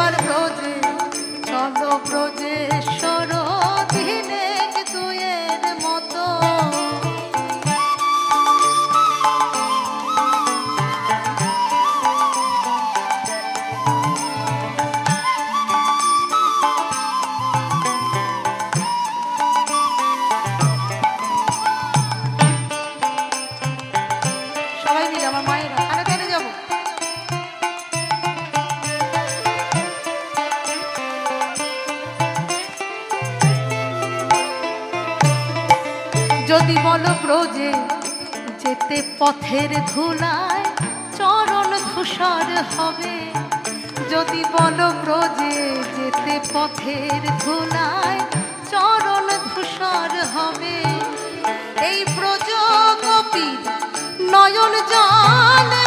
এবার ব্রজে চলো ব্রজেশ্বর দিনে দুয়ের মতো। সবাই মিলে আমার মায়েরা কানে কানে যাবো। যদি বলো ব্রজে যেতে পথের ধুলায় চরণ ধূসর হবে, যদি বলো ব্রজে যেতে পথের ধুলায় চরণ ধূসর হবে, এই ব্রজ গোপীর নয়ন জলে